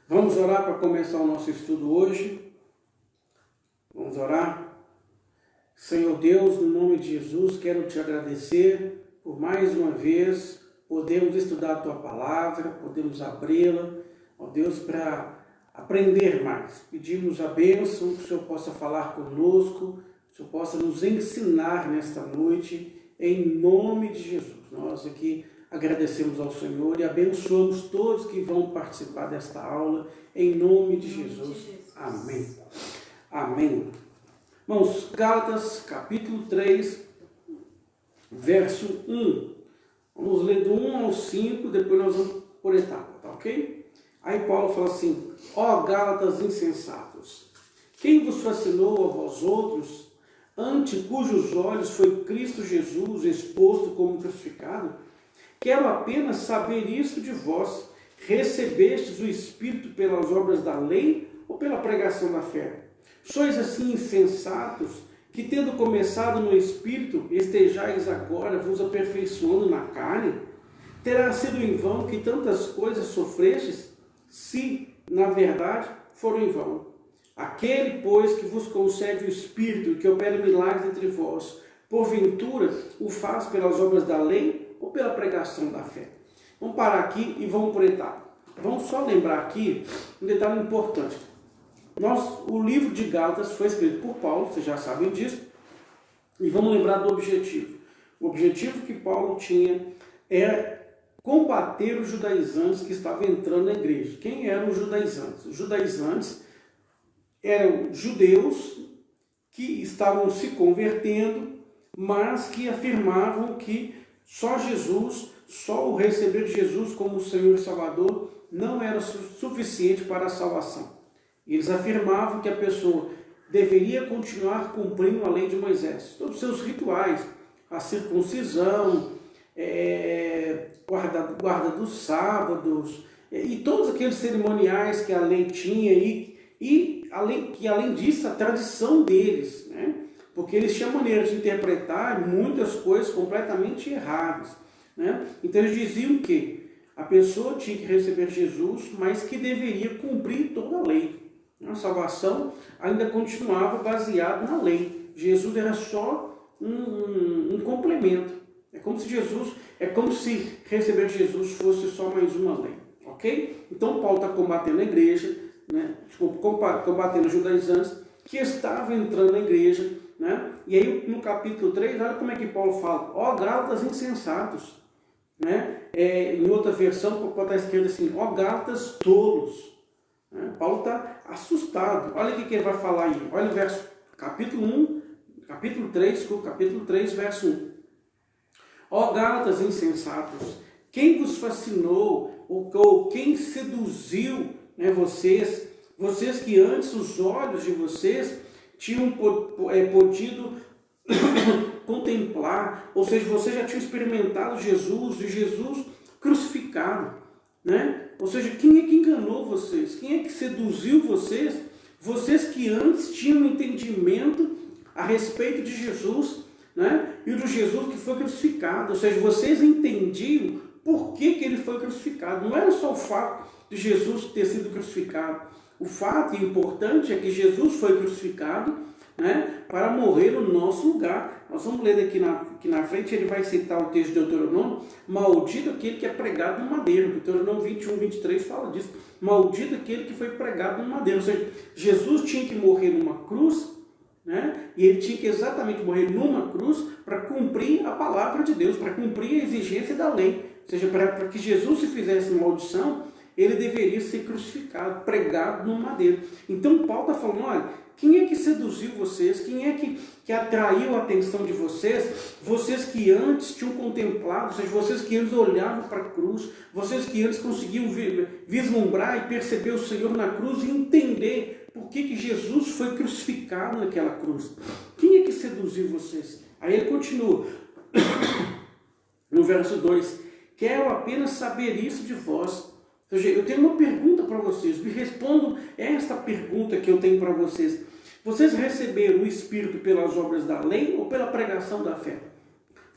Vamos orar para começar o nosso estudo hoje. Vamos orar. Senhor Deus, no nome de Jesus, quero te agradecer por mais uma vez podermos estudar a Tua Palavra, podemos abri-la, ó Deus, para aprender mais. Pedimos a bênção, que o Senhor possa falar conosco, que o Senhor possa nos ensinar nesta noite, em nome de Jesus. Nós aqui agradecemos ao Senhor e abençoamos todos que vão participar desta aula, em nome de Jesus. Amém. Amém. Irmãos, Gálatas, capítulo 3, verso 1. Vamos ler do 1 ao 5, depois nós vamos por etapa, tá ok? Aí Paulo fala assim: ó Gálatas insensatos, quem vos fascinou a vós outros, ante cujos olhos foi Cristo Jesus exposto como crucificado? Quero apenas saber isto de vós: recebestes o Espírito pelas obras da lei ou pela pregação da fé? Sois assim insensatos, que tendo começado no Espírito, estejais agora vos aperfeiçoando na carne? Terá sido em vão que tantas coisas sofrestes, se, na verdade, foram em vão. Aquele, pois, que vos concede o Espírito e que opera milagres entre vós, porventura o faz pelas obras da lei ou pela pregação da fé? Vamos parar aqui e vamos por etapa. Vamos só lembrar aqui um detalhe importante. O livro de Gálatas foi escrito por Paulo, vocês já sabem disso, e vamos lembrar do objetivo. O objetivo que Paulo tinha era combater os judaizantes que estavam entrando na igreja. Quem eram os judaizantes? Os judaizantes eram judeus que estavam se convertendo, mas que afirmavam que só o receber de Jesus como Senhor e Salvador não era suficiente para a salvação. Eles afirmavam que a pessoa deveria continuar cumprindo a lei de Moisés, todos os seus rituais, a circuncisão, guarda dos sábados, e todos aqueles cerimoniais que a lei tinha, além disso, a tradição deles, né? Porque eles tinham maneira de interpretar muitas coisas completamente erradas, né? Então eles diziam que a pessoa tinha que receber Jesus, mas que deveria cumprir toda a lei. A salvação ainda continuava baseada na lei. Jesus era só um complemento. É como se receber Jesus fosse só mais uma lei, ok? Então Paulo está combatendo a igreja, né? Combatendo os judaizantes que estavam entrando na igreja, né? E aí no capítulo 3, olha como é que Paulo fala: ó Gálatas insensatos, né? Em outra versão pode estar escrito assim: ó Gálatas tolos. Paulo está assustado. Olha o que ele vai falar aí. Olha o capítulo 3, verso 1. Ó Gálatas insensatos, quem vos fascinou ou quem seduziu, né, vocês que antes os olhos de vocês tinham podido contemplar, ou seja, vocês já tinham experimentado Jesus crucificado, né? Ou seja, quem é que enganou vocês? Quem é que seduziu vocês? Vocês que antes tinham um entendimento a respeito de Jesus, né? E do Jesus que foi crucificado. Ou seja, vocês entendiam por que ele foi crucificado. Não era só o fato de Jesus ter sido crucificado. O fato importante é que Jesus foi crucificado, né, para morrer no nosso lugar. Nós vamos ler aqui na frente, ele vai citar o texto de Deuteronômio: maldito aquele que é pregado no madeiro. Deuteronômio 21, 23 fala disso. Maldito aquele que foi pregado no madeiro. Ou seja, Jesus tinha que morrer numa cruz, né, e ele tinha que exatamente morrer numa cruz para cumprir a palavra de Deus, para cumprir a exigência da lei. Ou seja, para que Jesus se fizesse maldição, ele deveria ser crucificado, pregado no madeiro. Então Paulo está falando: olha, quem é que seduziu vocês? Quem é que atraiu a atenção de vocês? Vocês que antes tinham contemplado, ou seja, vocês que antes olhavam para a cruz, vocês que antes conseguiam vislumbrar e perceber o Senhor na cruz e entender por que Jesus foi crucificado naquela cruz. Quem é que seduziu vocês? Aí ele continua, no verso 2: quero apenas saber isso de vós. Ou seja, eu tenho uma pergunta para vocês, me respondam esta pergunta que eu tenho para vocês. Vocês receberam o Espírito pelas obras da lei ou pela pregação da fé?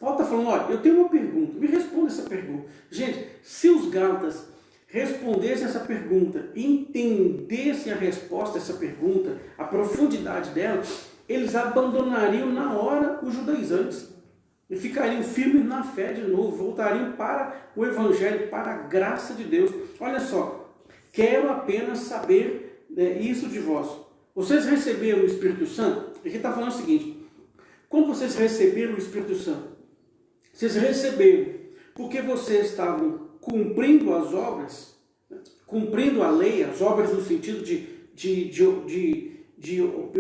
Paulo está falando: olha, eu tenho uma pergunta, me responda essa pergunta. Gente, se os Gálatas respondessem essa pergunta, entendessem a resposta a essa pergunta, a profundidade dela, eles abandonariam na hora os judaizantes e ficariam firmes na fé de novo, voltariam para o Evangelho, para a graça de Deus. Olha só, quero apenas saber isso de vós. Vocês receberam o Espírito Santo? Aqui está falando o seguinte, quando vocês receberam o Espírito Santo, vocês receberam porque vocês estavam cumprindo as obras, cumprindo a lei, as obras no sentido de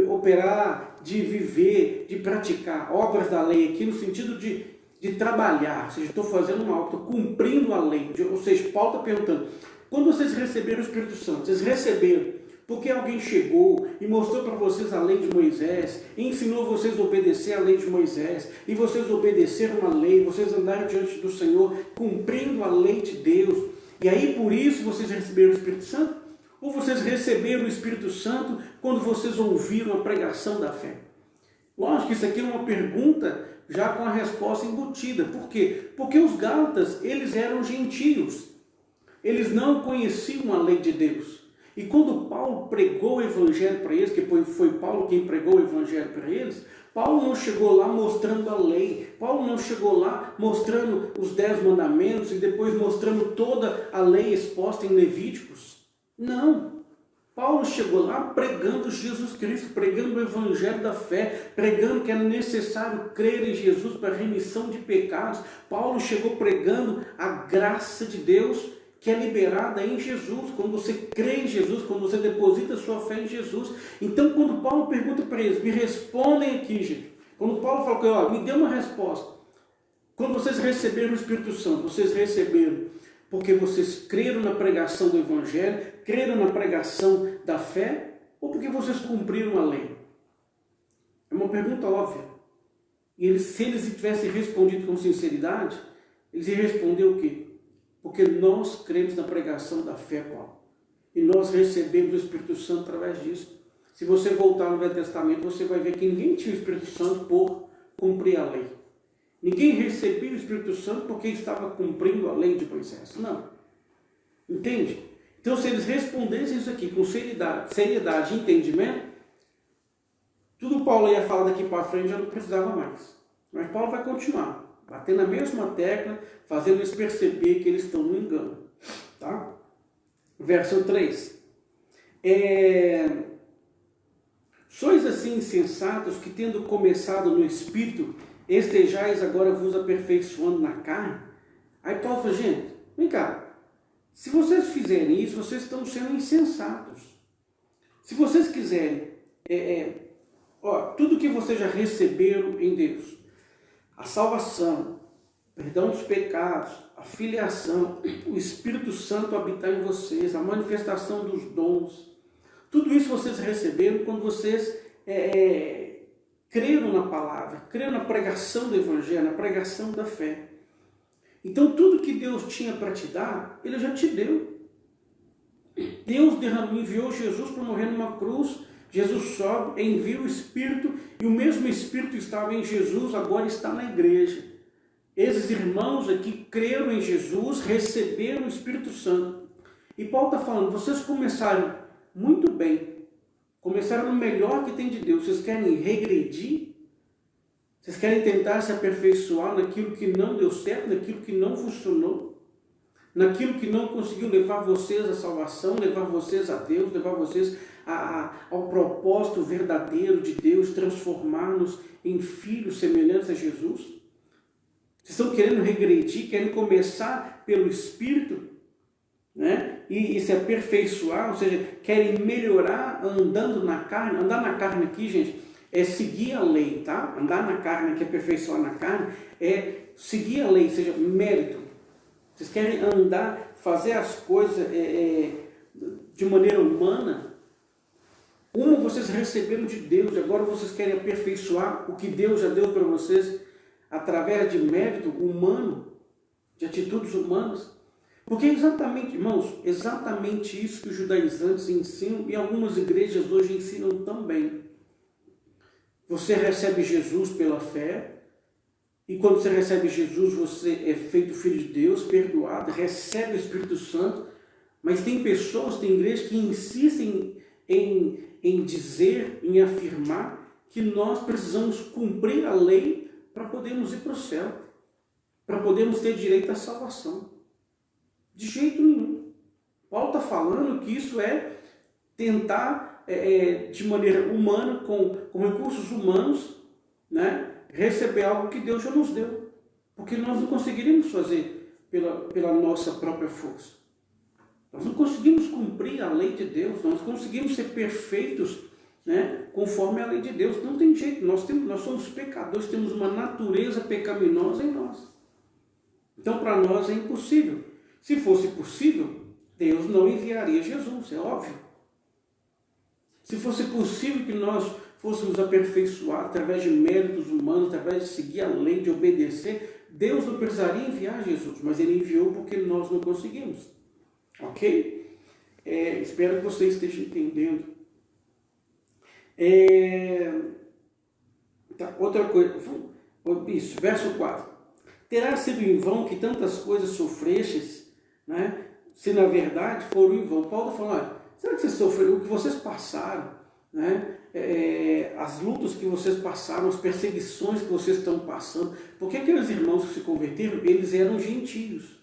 operar, de viver, de praticar, obras da lei aqui no sentido de trabalhar, ou seja, estou fazendo uma obra, estou cumprindo a lei, ou seja, Paulo está perguntando, quando vocês receberam o Espírito Santo, vocês receberam porque alguém chegou e mostrou para vocês a lei de Moisés, ensinou vocês a obedecer a lei de Moisés, e vocês obedeceram a lei, vocês andaram diante do Senhor, cumprindo a lei de Deus, e aí por isso vocês receberam o Espírito Santo? Ou vocês receberam o Espírito Santo quando vocês ouviram a pregação da fé? Lógico que isso aqui é uma pergunta já com a resposta embutida. Por quê? Porque os gálatas, eles eram gentios. Eles não conheciam a lei de Deus. E quando Paulo pregou o Evangelho para eles, que foi Paulo quem pregou o Evangelho para eles, Paulo não chegou lá mostrando a lei, Paulo não chegou lá mostrando os 10 mandamentos e depois mostrando toda a lei exposta em Levíticos. Não. Paulo chegou lá pregando Jesus Cristo, pregando o Evangelho da fé, pregando que era necessário crer em Jesus para a remissão de pecados. Paulo chegou pregando a graça de Deus, que é liberada em Jesus, quando você crê em Jesus, quando você deposita sua fé em Jesus. Então, quando Paulo pergunta para eles, me respondem aqui, gente. Quando Paulo fala, me dê uma resposta. Quando vocês receberam o Espírito Santo, vocês receberam porque vocês creram na pregação do Evangelho, creram na pregação da fé, ou porque vocês cumpriram a lei? É uma pergunta óbvia. E se eles tivessem respondido com sinceridade, eles iam responder o quê? Porque nós cremos na pregação da fé, Paulo. E nós recebemos o Espírito Santo através disso. Se você voltar no Velho Testamento, você vai ver que ninguém tinha o Espírito Santo por cumprir a lei. Ninguém recebia o Espírito Santo porque estava cumprindo a lei de Moisés. Não. Entende? Então, se eles respondessem isso aqui com seriedade e entendimento, tudo Paulo ia falar daqui para frente já não precisava mais. Mas Paulo vai continuar, batendo a mesma tecla, fazendo eles perceber que eles estão no engano. Tá? Verso 3. Sois assim insensatos que, tendo começado no Espírito, estejais agora vos aperfeiçoando na carne? Aí Paulo fala, gente, vem cá, se vocês fizerem isso, vocês estão sendo insensatos. Se vocês quiserem, tudo que vocês já receberam em Deus, a salvação, perdão dos pecados, a filiação, o Espírito Santo habitar em vocês, a manifestação dos dons, tudo isso vocês receberam quando vocês creram na palavra, creram na pregação do Evangelho, na pregação da fé. Então tudo que Deus tinha para te dar, Ele já te deu. Deus enviou Jesus para morrer numa cruz, Jesus sobe, envia o Espírito, e o mesmo Espírito estava em Jesus, agora está na igreja. Esses irmãos aqui creram em Jesus, receberam o Espírito Santo. E Paulo está falando, vocês começaram muito bem, começaram no melhor que tem de Deus. Vocês querem regredir? Vocês querem tentar se aperfeiçoar naquilo que não deu certo, naquilo que não funcionou, naquilo que não conseguiu levar vocês à salvação, levar vocês a Deus, levar vocês ao propósito verdadeiro de Deus, transformar-nos em filhos semelhantes a Jesus? Vocês estão querendo regredir, querem começar pelo Espírito, né? E se aperfeiçoar, ou seja, querem melhorar andando na carne. Andar na carne aqui, gente, é seguir a lei, tá? Andar na carne, que é aperfeiçoar na carne, é seguir a lei, ou seja, mérito. Vocês querem andar, fazer as coisas de maneira humana. Uma vocês receberam de Deus, e agora vocês querem aperfeiçoar o que Deus já deu para vocês através de mérito humano, de atitudes humanas. Porque é exatamente, irmãos, exatamente isso que os judaizantes ensinam e algumas igrejas hoje ensinam também. Você recebe Jesus pela fé, e quando você recebe Jesus, você é feito filho de Deus, perdoado, recebe o Espírito Santo, Mas tem pessoas, tem igrejas que insistem em dizer, em afirmar que nós precisamos cumprir a lei para podermos ir para o céu, para podermos ter direito à salvação. De jeito nenhum. Paulo está falando que isso é tentar, de maneira humana, com recursos humanos, né, receber algo que Deus já nos deu. Porque nós não conseguiríamos fazer pela nossa própria força. Nós não conseguimos cumprir a lei de Deus, nós conseguimos ser perfeitos, né, conforme a lei de Deus. Não tem jeito, nós somos pecadores, temos uma natureza pecaminosa em nós. Então, para nós é impossível. Se fosse possível, Deus não enviaria Jesus, é óbvio. Se fosse possível que nós fôssemos aperfeiçoados através de méritos humanos, através de seguir a lei, de obedecer, Deus não precisaria enviar Jesus, mas Ele enviou porque nós não conseguimos. Ok? Espero que você esteja entendendo. Outra coisa, isso, verso 4. Terá sido em vão que tantas coisas sofrestes, né? Se na verdade foram em vão. Paulo está falando, olha, será que vocês sofreram, o que vocês passaram, né? As lutas que vocês passaram, as perseguições que vocês estão passando, porque aqueles irmãos que se converteram, eles eram gentios.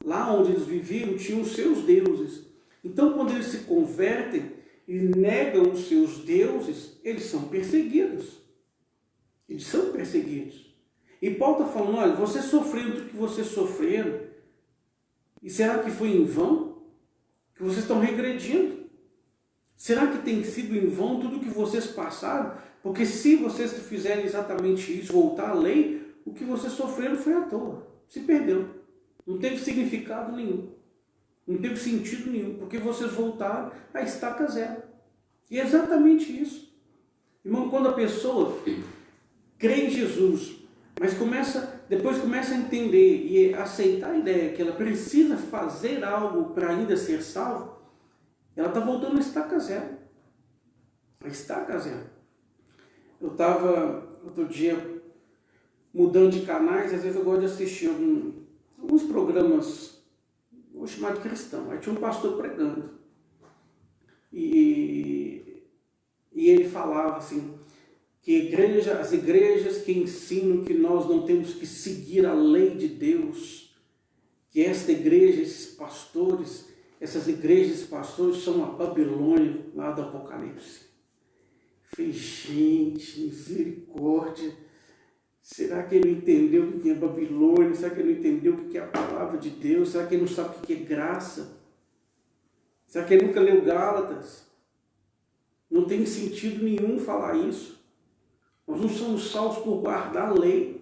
Lá onde eles viviam, tinham os seus deuses. Então, quando eles se convertem e negam os seus deuses, eles são perseguidos. Eles são perseguidos. E Paulo está falando, olha, vocês sofreram tudo que vocês sofreram. E será que foi em vão? Que vocês estão regredindo? Será que tem sido em vão tudo que vocês passaram? Porque se vocês fizerem exatamente isso, voltar à lei, o que vocês sofreram foi à toa. Se perdeu. Não teve significado nenhum. Não teve sentido nenhum. Porque vocês voltaram a estaca zero. E é exatamente isso. Irmão, quando a pessoa crê em Jesus, mas depois começa a entender e aceitar a ideia que ela precisa fazer algo para ainda ser salvo, ela está voltando a estaca zero. A estaca zero. Eu estava, outro dia, mudando de canais, às vezes eu gosto de assistir alguns programas, vou chamar de cristão. Aí tinha um pastor pregando. E ele falava assim, que as igrejas que ensinam que nós não temos que seguir a lei de Deus, que esta igreja, esses pastores, essas igrejas e pastores são a Babilônia lá do Apocalipse. Falei, gente, misericórdia, será que ele não entendeu o que é Babilônia? Será que ele não entendeu o que é a palavra de Deus? Será que ele não sabe o que é graça? Será que ele nunca leu Gálatas? Não tem sentido nenhum falar isso. Nós não somos salvos por guardar a lei.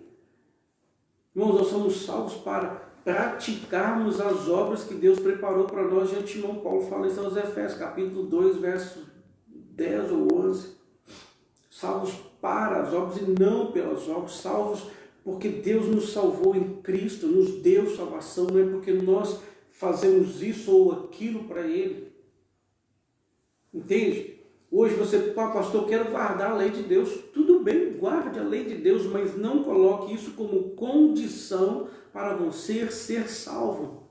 Irmãos, nós somos salvos para praticarmos as obras que Deus preparou para nós de antemão. Paulo fala isso aos Efésios, capítulo 2, versos 10 ou 11. Salvos para as obras e não pelas obras. Salvos porque Deus nos salvou em Cristo, nos deu salvação. Não é porque nós fazemos isso ou aquilo para Ele. Entende? Hoje você, pastor, eu quero guardar a lei de Deus. Tudo bem, guarde a lei de Deus, mas não coloque isso como condição para você ser salvo.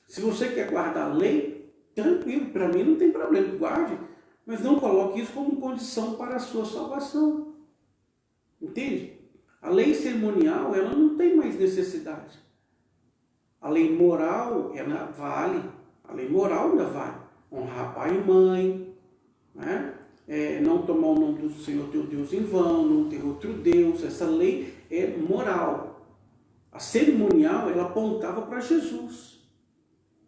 Se você quer guardar a lei, tranquilo, para mim não tem problema, guarde, mas não coloque isso como condição para a sua salvação. Entende? A lei cerimonial, ela não tem mais necessidade. A lei moral, ela vale. A lei moral ainda vale. Honrar pai e mãe, né? Não tomar o nome do Senhor teu Deus em vão, não ter outro Deus. Essa lei é moral. A cerimonial, ela apontava para Jesus.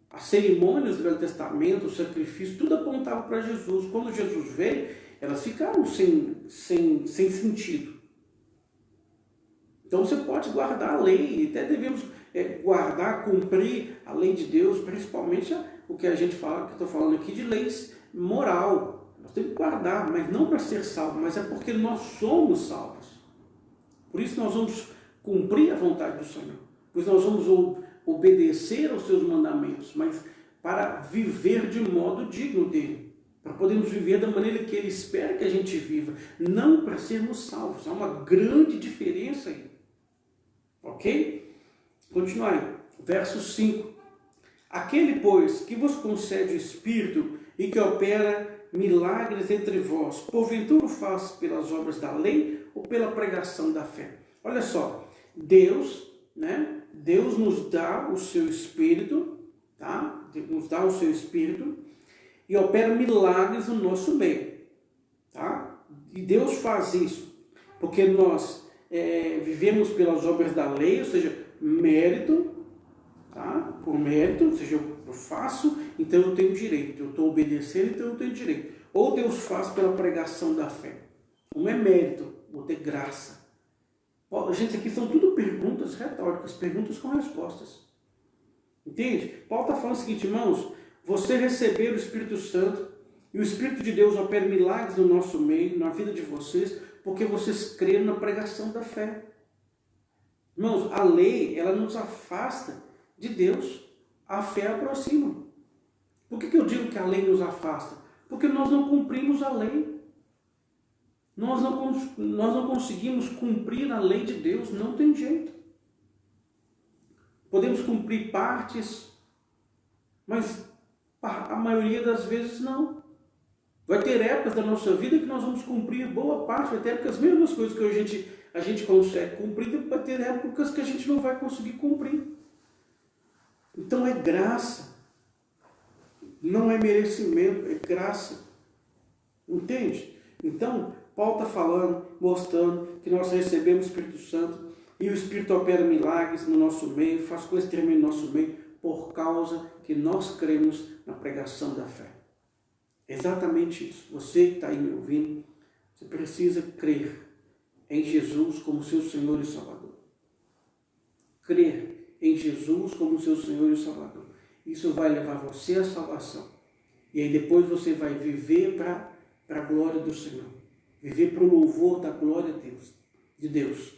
As cerimônias do Velho Testamento, o sacrifício, tudo apontava para Jesus. Quando Jesus veio, elas ficaram sem sentido. Então você pode guardar a lei, até devemos guardar, cumprir a lei de Deus, principalmente o que a gente fala, que eu estou falando aqui de leis moral. Nós temos que guardar, mas não para ser salvo, mas é porque nós somos salvos. Por isso nós vamos cumprir a vontade do Senhor. Por isso nós vamos obedecer aos seus mandamentos, mas para viver de modo digno dele. Para podermos viver da maneira que ele espera que a gente viva. Não para sermos salvos. Há uma grande diferença aí. Ok? Continuar aí. Verso 5. Aquele, pois, que vos concede o Espírito e que opera milagres entre vós, porventura o faz pelas obras da lei ou pela pregação da fé? Olha só, Deus, né? Deus nos dá o seu Espírito, tá? Nos dá o seu Espírito e opera milagres no nosso meio, tá? E Deus faz isso porque nós vivemos pelas obras da lei, ou seja, mérito, tá? Por mérito, ou seja, eu faço, então eu tenho direito, eu estou obedecendo, então eu tenho direito. Ou Deus faz pela pregação da fé. Um é mérito, outro é graça. Gente, aqui são tudo perguntas retóricas, perguntas com respostas. Entende? Paulo está falando o seguinte, irmãos, você recebeu o Espírito Santo e o Espírito de Deus opera milagres no nosso meio, na vida de vocês, porque vocês creram na pregação da fé. Irmãos, a lei, ela nos afasta de Deus, a fé aproxima. Por que eu digo que a lei nos afasta? Porque nós não cumprimos a lei. Nós não conseguimos cumprir a lei de Deus, não tem jeito. Podemos cumprir partes, mas a maioria das vezes não. Vai ter épocas da nossa vida que nós vamos cumprir boa parte, vai ter épocas, as mesmas coisas que hoje a gente consegue cumprir, vai ter épocas que a gente não vai conseguir cumprir. Então é graça, não é merecimento, é graça. Entende? Então, Paulo está falando, mostrando que nós recebemos o Espírito Santo e o Espírito opera milagres no nosso meio, faz coisas tremendas no nosso meio, por causa que nós cremos na pregação da fé. Exatamente isso. Você que está aí me ouvindo, você precisa crer em Jesus como seu Senhor e Salvador. Crer em Jesus como seu Senhor e Salvador. Isso vai levar você à salvação. E aí depois você vai viver para a glória do Senhor. Viver para o louvor da glória de Deus.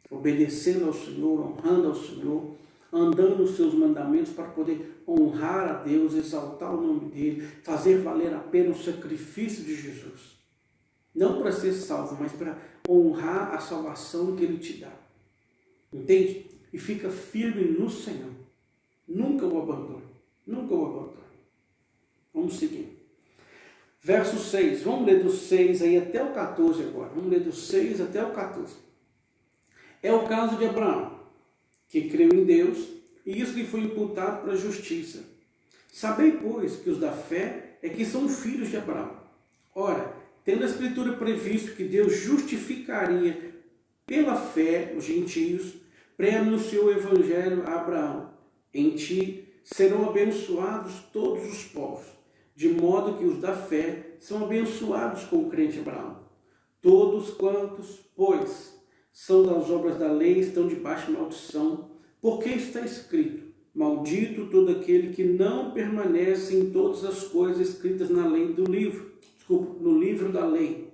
Obedecendo ao Senhor, honrando ao Senhor, andando nos seus mandamentos para poder honrar a Deus, exaltar o nome dele, fazer valer a pena o sacrifício de Jesus. Não para ser salvo, mas para honrar a salvação que ele te dá. Entende? E fica firme no Senhor. Nunca o abandone. Nunca o abandone. Vamos seguir. Verso 6. Vamos ler do 6 aí até o 14 agora. Vamos ler do 6 até o 14. É o caso de Abraão, que creu em Deus, e isso lhe foi imputado para a justiça. Sabei, pois, que os da fé é que são filhos de Abraão. Ora, tendo a Escritura previsto que Deus justificaria pela fé os gentios, pré-anunciou o Evangelho a Abraão. Em ti serão abençoados todos os povos, de modo que os da fé são abençoados com o crente Abraão. Todos quantos, pois, são das obras da lei estão debaixo de maldição, porque está escrito, maldito todo aquele que não permanece em todas as coisas escritas na lei do livro, no livro da lei,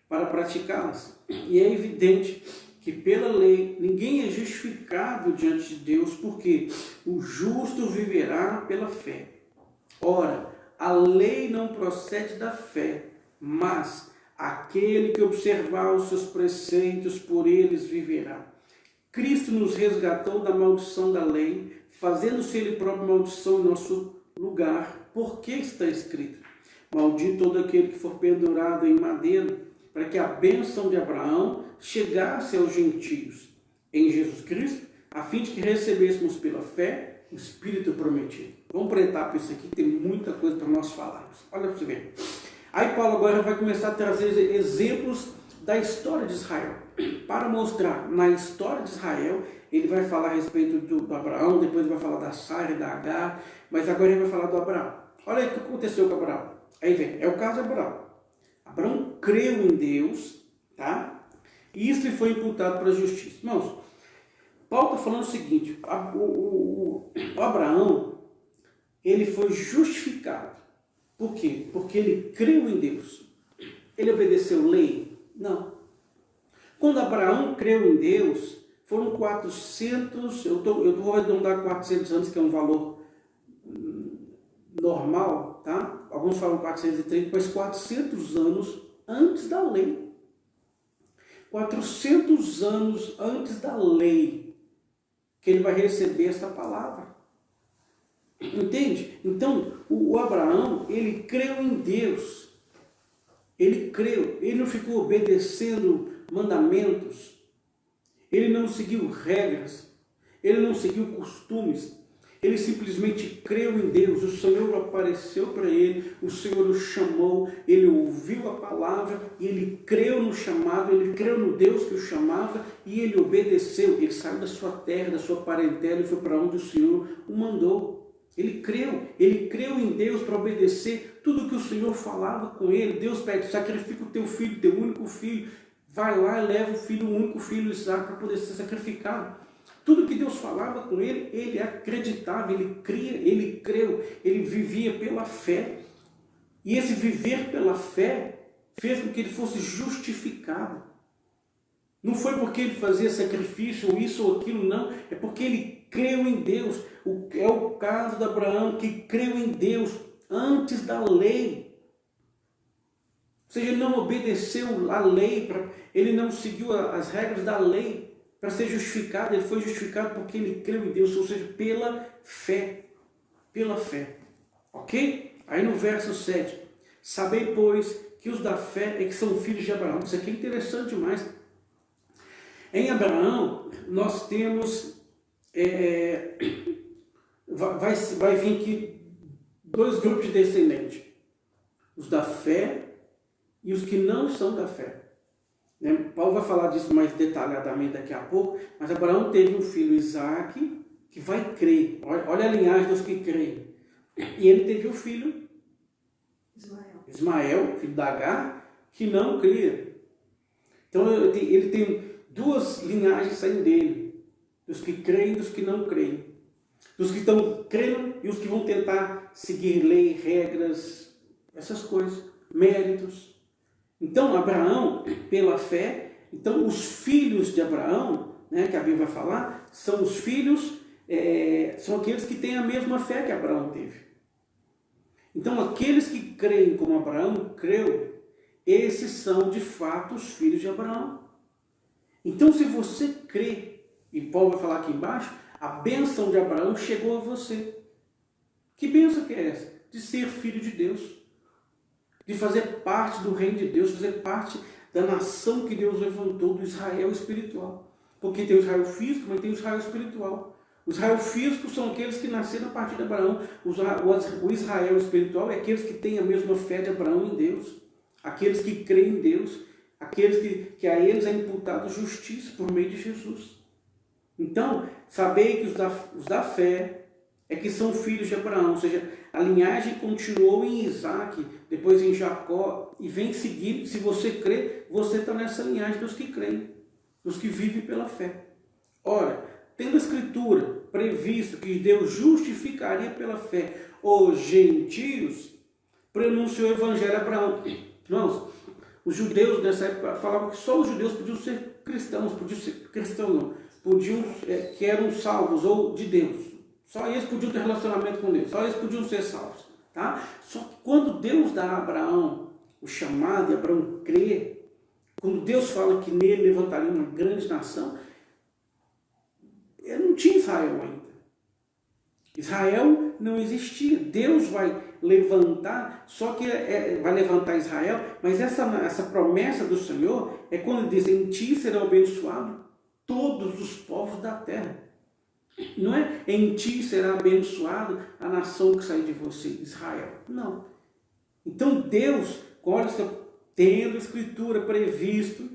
para praticá-las. E é evidente que pela lei ninguém é justificado diante de Deus, porque o justo viverá pela fé. Ora, a lei não procede da fé, mas aquele que observar os seus preceitos, por eles viverá. Cristo nos resgatou da maldição da lei, fazendo-se ele próprio maldição em nosso lugar, porque está escrito, maldito todo aquele que for pendurado em madeiro, para que a bênção de Abraão chegasse aos gentios em Jesus Cristo, a fim de que recebêssemos pela fé o Espírito prometido. Vamos para a etapa isso aqui, tem muita coisa para nós falarmos. Olha para você ver. Aí Paulo agora vai começar a trazer exemplos da história de Israel, para mostrar na história de Israel. Ele vai falar a respeito do Abraão, depois ele vai falar da Sara e da Agar, mas agora ele vai falar do Abraão. Olha aí o que aconteceu com Abraão. Aí vem, é o caso de Abraão. Abraão creu em Deus, tá? E isso lhe foi imputado para a justiça. Irmãos, Paulo está falando o seguinte, o Abraão, ele foi justificado. Por quê? Porque ele creu em Deus. Ele obedeceu lei? Não. Quando Abraão creu em Deus, foram 400, eu vou arredondar 400 anos, que é um valor normal, tá? Alguns falam 430, mas 400 anos antes da lei. 400 anos antes da lei, que ele vai receber essa palavra. Entende? Então, o Abraão, ele creu em Deus. Ele creu, ele não ficou obedecendo mandamentos, ele não seguiu regras, ele não seguiu costumes, ele simplesmente creu em Deus. O Senhor apareceu para ele, o Senhor o chamou, ele ouviu a palavra e ele creu no chamado, ele creu no Deus que o chamava e ele obedeceu. Ele saiu da sua terra, da sua parentela e foi para onde o Senhor o mandou. Ele creu em Deus para obedecer tudo que o Senhor falava com ele. Deus pede, sacrifica o teu filho, teu único filho. Vai lá e leva o filho, o único filho, Isaac, para poder ser sacrificado. Tudo que Deus falava com ele, ele acreditava, ele cria, ele creu, ele vivia pela fé. E esse viver pela fé fez com que ele fosse justificado. Não foi porque ele fazia sacrifício, ou isso ou aquilo, não. É porque ele creu em Deus. É o caso de Abraão, que creu em Deus antes da lei. Ou seja, ele não obedeceu a lei, ele não seguiu as regras da lei para ser justificado. Ele foi justificado porque ele creu em Deus, ou seja, pela fé. Pela fé. Ok? Aí no verso 7. Sabei, pois, que os da fé é que são filhos de Abraão. Isso aqui é interessante demais. Em Abraão, nós temos, vai vir aqui dois grupos de descendentes. Os da fé e os que não são da fé. Paulo vai falar disso mais detalhadamente daqui a pouco, mas Abraão teve um filho, Isaac, que vai crer. Olha a linhagem dos que creem. E ele teve o filho, Ismael, filho de Agar, que não cria. Então ele tem duas linhagens saindo dele, dos que creem e dos que não creem, dos que estão crendo e os que vão tentar seguir lei, regras, essas coisas, méritos. Então Abraão, pela fé, então os filhos de Abraão, que a Bíblia vai falar, são os filhos, são aqueles que têm a mesma fé que Abraão teve. Então aqueles que creem como Abraão creu, esses são de fato os filhos de Abraão. Então, se você crê, e Paulo vai falar aqui embaixo, a bênção de Abraão chegou a você. Que bênção que é essa? De ser filho de Deus. De fazer parte do reino de Deus, fazer parte da nação que Deus levantou, do Israel espiritual. Porque tem o Israel físico, mas tem o Israel espiritual. O Israel físico são aqueles que nasceram a partir de Abraão. O Israel espiritual é aqueles que têm a mesma fé de Abraão em Deus. Aqueles que creem em Deus. Aqueles que a eles é imputado justiça por meio de Jesus. Então, sabei que os da fé é que são filhos de Abraão, ou seja, a linhagem continuou em Isaac, depois em Jacó, e vem seguindo. Se você crê, você está nessa linhagem dos que creem, dos que vivem pela fé. Ora, tendo a Escritura previsto que Deus justificaria pela fé os gentios, pronunciou o Evangelho a Abraão. Irmãos, os judeus nessa época falavam que só os judeus podiam ser cristãos, que eram salvos ou de Deus. Só eles podiam ter relacionamento com Deus, só eles podiam ser salvos. Tá? Só que quando Deus dá a Abraão o chamado, e Abraão crê, quando Deus fala que nele levantaria uma grande nação, não tinha Israel ainda. Israel não existia. Deus vai levantar, só que vai levantar Israel, mas essa promessa do Senhor é quando ele diz, em ti serão abençoados todos os povos da terra. Não é em ti será abençoado a nação que sair de você, Israel. Não. Então Deus, tendo a Escritura previsto,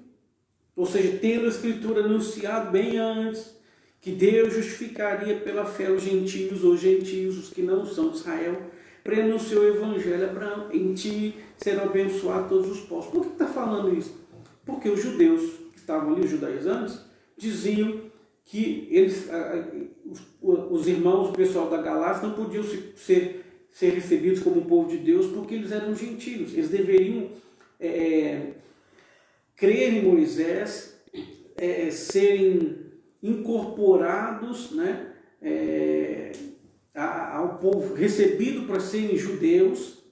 ou seja, tendo a Escritura anunciado bem antes, que Deus justificaria pela fé os gentios, os que não são de Israel, prenunciou o Evangelho a Abraão, em ti serão abençoados todos os povos. Por que está falando isso? Porque os judeus que estavam ali, os judaizantes, diziam que os irmãos, o pessoal da Galácia, não podiam ser recebidos como o povo de Deus porque eles eram gentios. Eles deveriam crer em Moisés, serem incorporados, ao povo, recebido para serem judeus,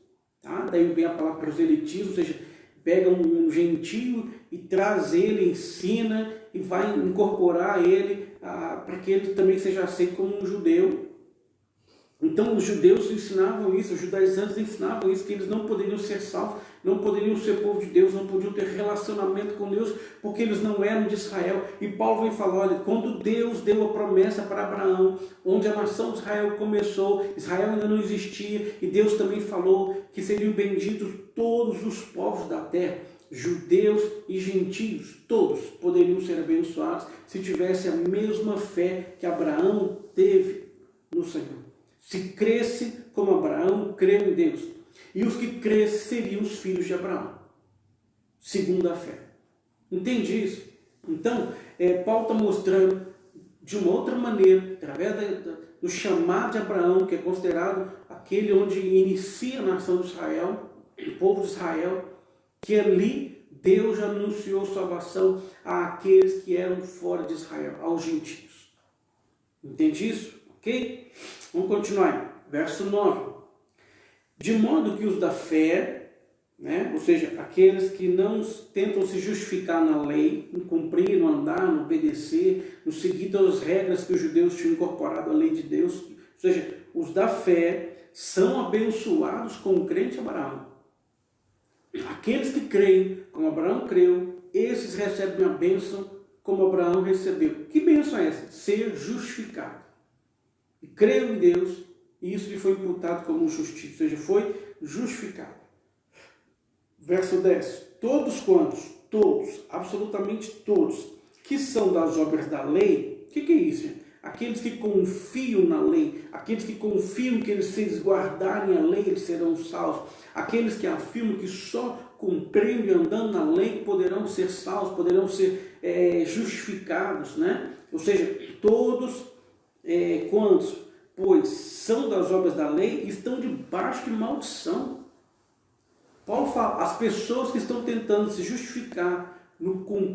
tá? Daí vem a palavra proselitismo, ou seja, pega um gentio e traz ele, ensina e vai incorporar ele para que ele também seja aceito como um judeu. Então os judeus ensinavam isso, os judaizantes ensinavam isso, que eles não poderiam ser salvos, não poderiam ser povo de Deus, não podiam ter relacionamento com Deus, porque eles não eram de Israel. E Paulo vem falar, olha, quando Deus deu a promessa para Abraão, onde a nação de Israel começou, Israel ainda não existia, e Deus também falou que seriam benditos todos os povos da terra, judeus e gentios, todos poderiam ser abençoados se tivessem a mesma fé que Abraão teve no Senhor. Se cresce como Abraão creu em Deus. E os que crescem seriam os filhos de Abraão, segundo a fé. Entende isso? Então, Paulo está mostrando de uma outra maneira, através do chamado de Abraão, que é considerado aquele onde inicia a nação de Israel, o povo de Israel, que ali Deus já anunciou salvação àqueles que eram fora de Israel, aos gentios. Entende isso? Ok? Vamos continuar. Verso 9. De modo que os da fé, ou seja, aqueles que não tentam se justificar na lei, em cumprir, no andar, no obedecer, no seguir todas as regras que os judeus tinham incorporado à lei de Deus, ou seja, os da fé são abençoados com o crente Abraão. Aqueles que creem, como Abraão creu, esses recebem a bênção como Abraão recebeu. Que bênção é essa? Ser justificado. E creu em Deus, e isso lhe foi imputado como justiça, ou seja, foi justificado. Verso 10. Todos quantos, todos, absolutamente todos, que são das obras da lei, o que é isso? Aqueles que confiam na lei, aqueles que confiam que se eles guardarem a lei, eles serão salvos, aqueles que afirmam que só cumprindo e andando na lei poderão ser salvos, poderão ser justificados, Ou seja, todos quantos, pois são das obras da lei, estão debaixo de maldição. Paulo fala, as pessoas que estão tentando se justificar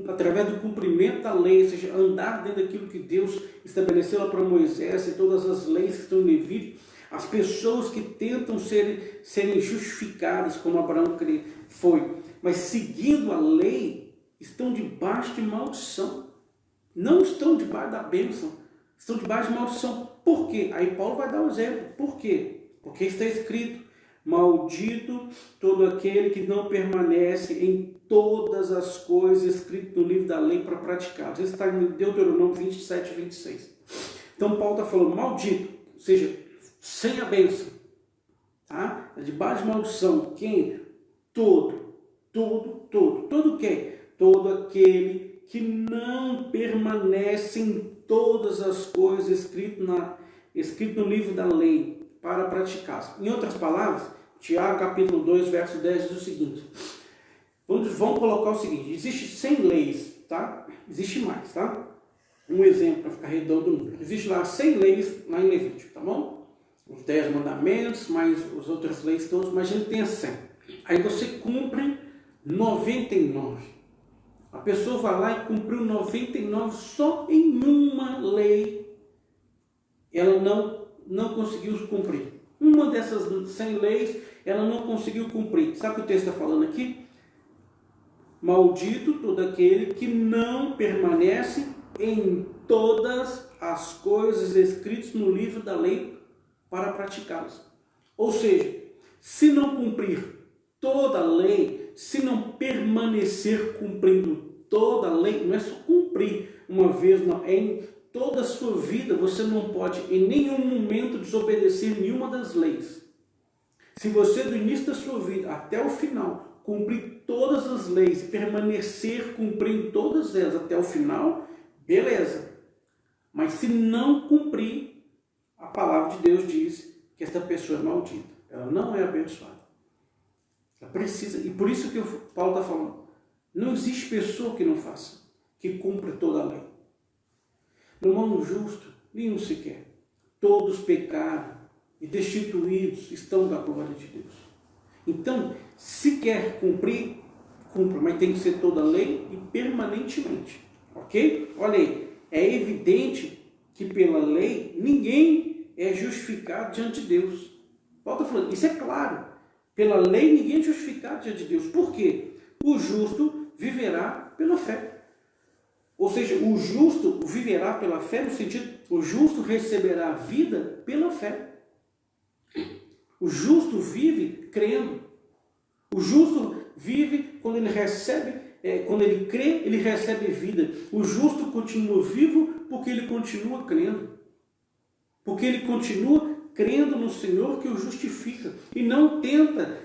através do cumprimento da lei, ou seja, andar dentro daquilo que Deus estabeleceu lá para Moisés e todas as leis que estão em Levítico, as pessoas que tentam serem justificadas, como Abraão foi, mas seguindo a lei, estão debaixo de maldição. Não estão debaixo da bênção, estão debaixo de maldição. Por quê? Aí Paulo vai dar um exemplo. Por quê? Porque está escrito, maldito todo aquele que não permanece em todas as coisas escritas no livro da lei para praticá-las. Isso está em Deuteronômio 27 e 26. Então Paulo está falando maldito, ou seja, sem a bênção. Tá? Debaixo de maldição. Quem? Todo quem? Todo aquele que não permanece em todas as coisas escritas no livro da lei para praticá-las. Em outras palavras, Tiago capítulo 2, verso 10 diz o seguinte. Vamos colocar o seguinte, existe 100 leis, tá? Existe mais, tá? Um exemplo para ficar redondo no número. Existe lá 100 leis lá em Levítico, tá bom? Os 10 mandamentos, mais as outras leis todas, mas a gente tem 100. Aí você cumpre 99. A pessoa vai lá e cumpriu 99 só em uma lei. Ela não conseguiu cumprir. Uma dessas 100 leis, ela não conseguiu cumprir. Sabe o que o texto está falando aqui? Maldito todo aquele que não permanece em todas as coisas escritas no livro da lei para praticá-las. Ou seja, se não cumprir toda a lei, se não permanecer cumprindo toda a lei, não é só cumprir uma vez, não, é em toda a sua vida, você não pode em nenhum momento desobedecer nenhuma das leis. Se você do início da sua vida até o final cumprir todas as leis e permanecer cumprindo todas elas até o final, beleza. Mas se não cumprir, a palavra de Deus diz que esta pessoa é maldita. Ela não é abençoada. Ela precisa, e por isso que o Paulo está falando, não existe pessoa que não faça, que cumpra toda a lei. No mundo justo, nenhum sequer. Todos pecaram e destituídos estão da glória de Deus. Então, se quer cumprir, cumpra, mas tem que ser toda a lei e permanentemente. Ok? Olha aí, é evidente que pela lei ninguém é justificado diante de Deus. Paulo está falando, isso é claro. Pela lei ninguém é justificado diante de Deus. Por quê? O justo viverá pela fé. Ou seja, o justo viverá pela fé no sentido, o justo receberá a vida pela fé. O justo vive crendo. O justo vive quando ele recebe, quando ele crê, ele recebe vida. O justo continua vivo porque ele continua crendo. Porque ele continua crendo no Senhor que o justifica. E não tenta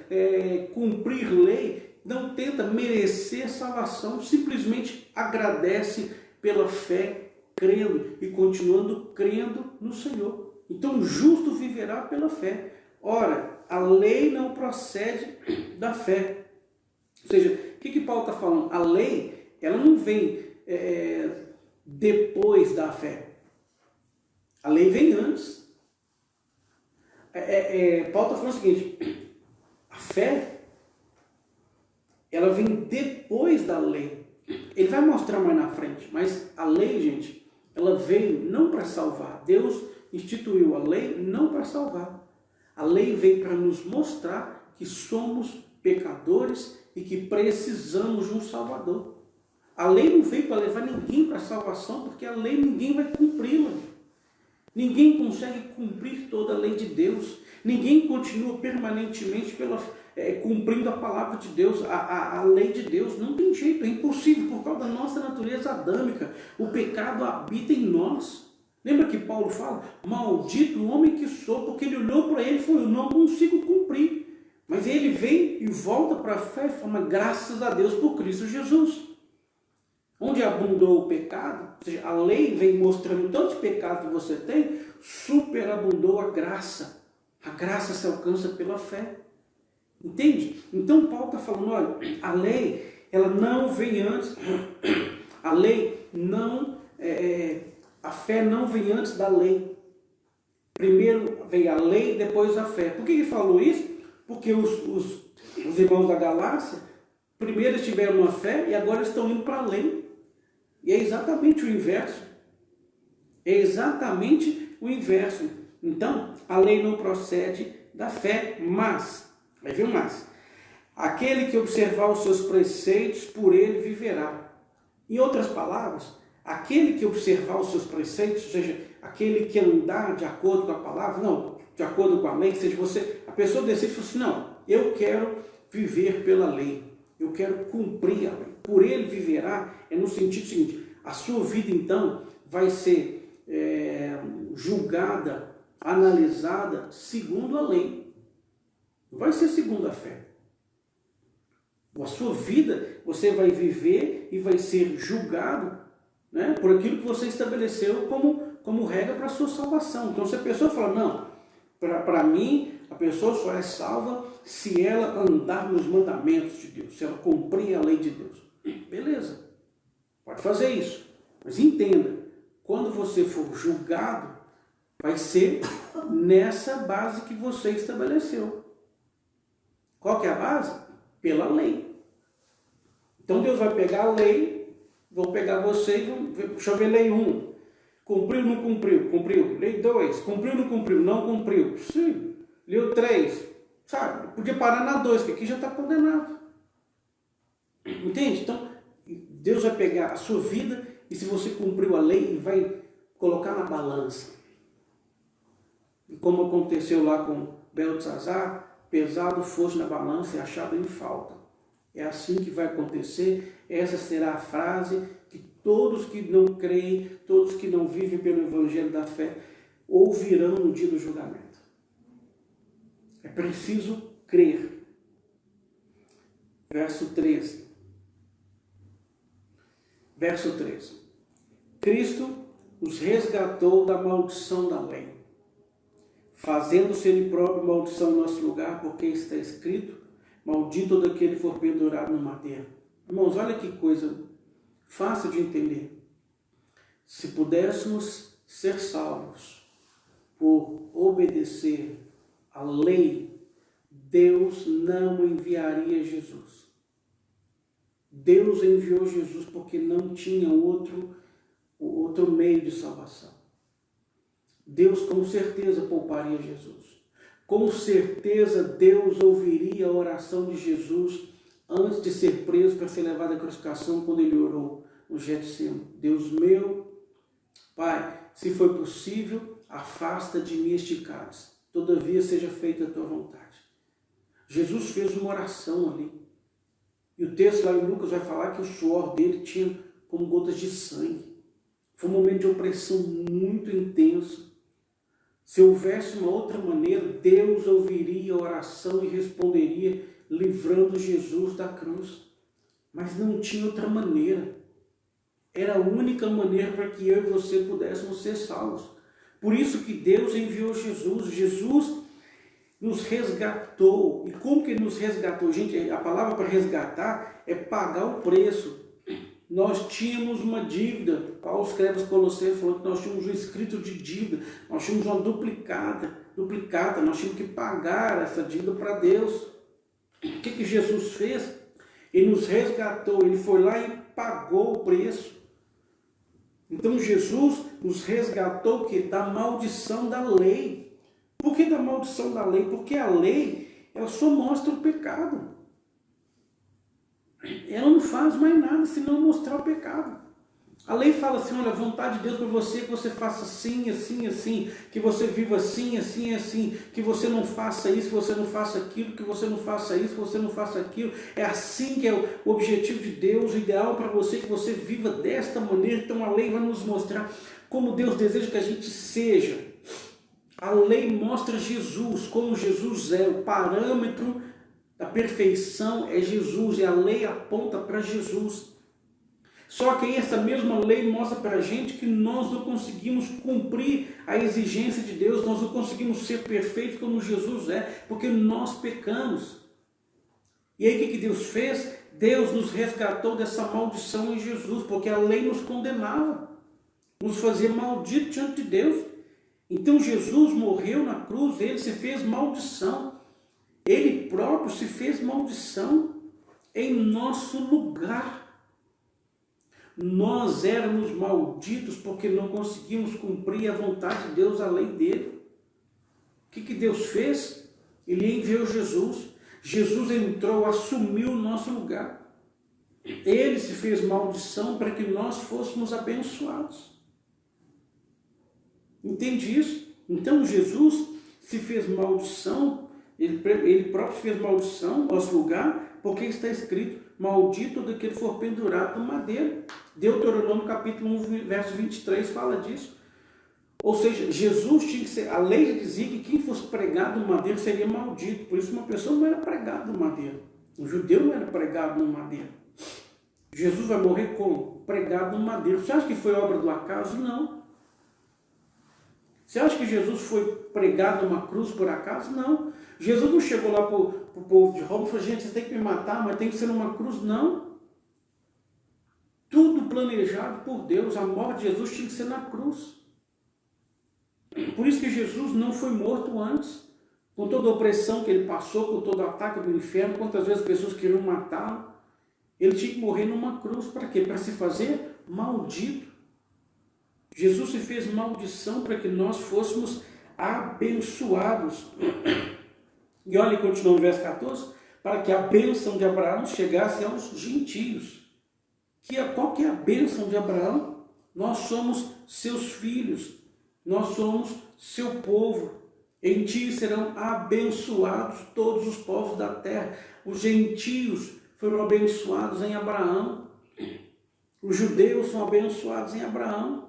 cumprir lei, não tenta merecer salvação, simplesmente agradece pela fé, crendo e continuando crendo no Senhor. Então o justo viverá pela fé. Ora, a lei não procede da fé. Ou seja, o que Paulo está falando? A lei, ela não vem depois da fé. A lei vem antes. Paulo está falando o seguinte, a fé, ela vem depois da lei. Ele vai mostrar mais na frente, mas a lei, gente, ela veio não para salvar. Deus instituiu a lei não para salvar. A lei veio para nos mostrar que somos pecadores e que precisamos de um Salvador. A lei não veio para levar ninguém para a salvação, porque a lei ninguém vai cumpri-la. Ninguém consegue cumprir toda a lei de Deus. Ninguém continua permanentemente cumprindo a palavra de Deus, a lei de Deus. Não tem jeito, é impossível, por causa da nossa natureza adâmica. O pecado habita em nós. Lembra que Paulo fala? Maldito o homem que sou, porque ele olhou para ele e falou, eu não consigo cumprir. Mas ele vem e volta para a fé e fala, graças a Deus por Cristo Jesus. Onde abundou o pecado, ou seja, a lei vem mostrando tantos pecados que você tem, superabundou a graça. A graça se alcança pela fé. Entende? Então Paulo está falando, olha, a lei, ela não vem antes, a lei não, a fé não vem antes da lei. Primeiro vem a lei, depois a fé. Por que ele falou isso? Porque os irmãos da Galácia, primeiro eles tiveram uma fé e agora estão indo para a lei. E é exatamente o inverso. É exatamente o inverso. Então, a lei não procede da fé, mas, vai vir mais, aquele que observar os seus preceitos, por ele viverá. Em outras palavras, aquele que observar os seus preceitos, ou seja, aquele que andar de acordo com a palavra, não, de acordo com a lei, ou seja, a pessoa decide e fala assim, não, eu quero viver pela lei, eu quero cumprir a lei. Por ele viverá, é no sentido seguinte, a sua vida então vai ser julgada, analisada segundo a lei. Não vai ser segundo a fé. A sua vida, você vai viver e vai ser julgado, né, por aquilo que você estabeleceu como regra para a sua salvação. Então, se a pessoa fala, não, para mim, a pessoa só é salva se ela andar nos mandamentos de Deus, se ela cumprir a lei de Deus. Beleza, pode fazer isso. Mas entenda, quando você for julgado, vai ser nessa base que você estabeleceu. Qual que é a base? Pela lei. Então Deus vai pegar a lei, vou pegar você e deixa eu ver lei 1. Cumpriu, não cumpriu? Cumpriu. Lei 2. Cumpriu, não cumpriu? Não cumpriu. Sim. Lei 3. Sabe? Podia parar na 2, que aqui já está condenado. Entende? Então, Deus vai pegar a sua vida e se você cumpriu a lei, Ele vai colocar na balança. E como aconteceu lá com Beltesazar, pesado fosse na balança e achado em falta. É assim que vai acontecer. Essa será a frase que todos que não creem, todos que não vivem pelo Evangelho da fé, ouvirão no dia do julgamento. É preciso crer. Verso 13. Verso 13. Cristo os resgatou da maldição da lei, fazendo-se Ele próprio maldição em nosso lugar, porque está escrito, maldito todo aquele que for pendurado no madeiro. Irmãos, olha que coisa fácil de entender. Se pudéssemos ser salvos por obedecer à lei, Deus não enviaria Jesus. Deus enviou Jesus porque não tinha outro meio de salvação. Deus com certeza pouparia Jesus. Com certeza Deus ouviria a oração de Jesus antes de ser preso para ser levado à crucificação, quando ele orou no Getsemane. Deus meu, Pai, se for possível, afasta de mim este cálice. todavia seja feita a tua vontade. Jesus fez uma oração ali. E o texto lá em Lucas vai falar que o suor dele tinha como gotas de sangue. Foi um momento de opressão muito intenso. Se houvesse uma outra maneira, Deus ouviria a oração e responderia, livrando Jesus da cruz. Mas não tinha outra maneira. Era a única maneira para que eu e você pudéssemos ser salvos. Por isso que Deus enviou Jesus. Jesus nos resgatou. E como que nos resgatou? Gente, a palavra para resgatar é pagar o preço. Nós tínhamos uma dívida. Paulo escreve aos Colossenses falando que nós tínhamos um escrito de dívida. Nós tínhamos uma duplicada. Nós tínhamos que pagar essa dívida para Deus. O que Jesus fez? Ele nos resgatou. Ele foi lá e pagou o preço. Então Jesus nos resgatou que da maldição da lei. Por que da maldição da lei? Porque a lei ela só mostra o pecado. Ela não faz mais nada senão mostrar o pecado. A lei fala assim, olha, a vontade de Deus para você é que você faça assim, assim, assim, que você viva assim, assim, assim, que você não faça isso, que você não faça aquilo, que você não faça isso, que você não faça aquilo. É assim que é o objetivo de Deus, o ideal para você, que você viva desta maneira. Então a lei vai nos mostrar como Deus deseja que a gente seja. A lei mostra Jesus, como Jesus é, o parâmetro da perfeição é Jesus, e a lei aponta para Jesus. Só que essa mesma lei mostra para a gente que nós não conseguimos cumprir a exigência de Deus, nós não conseguimos ser perfeitos como Jesus é, porque nós pecamos. E aí o que Deus fez? Deus nos resgatou dessa maldição em Jesus, porque a lei nos condenava, nos fazia maldito diante de Deus. Então Jesus morreu na cruz, ele se fez maldição, ele próprio se fez maldição em nosso lugar. Nós éramos malditos porque não conseguimos cumprir a vontade de Deus, a lei dele. O que Deus fez? Ele enviou Jesus. Jesus entrou, assumiu o nosso lugar. Ele se fez maldição para que nós fôssemos abençoados. Entende isso? Então Jesus se fez maldição, ele próprio se fez maldição no nosso lugar, porque está escrito, maldito daquele que for pendurado no madeiro. Deuteronômio capítulo 1, verso 23 fala disso. Ou seja, Jesus tinha que ser, a lei já dizia que quem fosse pregado no madeiro seria maldito. Por isso uma pessoa não era pregada no madeiro. Um judeu não era pregado no madeiro. Jesus vai morrer como? Pregado no madeiro. Você acha que foi obra do acaso? Não. Você acha que Jesus foi pregado numa cruz por acaso? Não. Jesus não chegou lá para o povo de Roma e falou, gente, você tem que me matar, mas tem que ser numa cruz. Não. Tudo planejado por Deus. A morte de Jesus tinha que ser na cruz. Por isso que Jesus não foi morto antes. Com toda a opressão que ele passou, com todo o ataque do inferno, quantas vezes as pessoas queriam matá-lo. Ele tinha que morrer numa cruz. Para quê? Para se fazer maldito. Jesus se fez maldição para que nós fôssemos abençoados. E olha, continua no verso 14, para que a bênção de Abraão chegasse aos gentios. Qual que é a bênção de Abraão? Nós somos seus filhos, nós somos seu povo. Em ti serão abençoados todos os povos da terra. Os gentios foram abençoados em Abraão. Os judeus são abençoados em Abraão.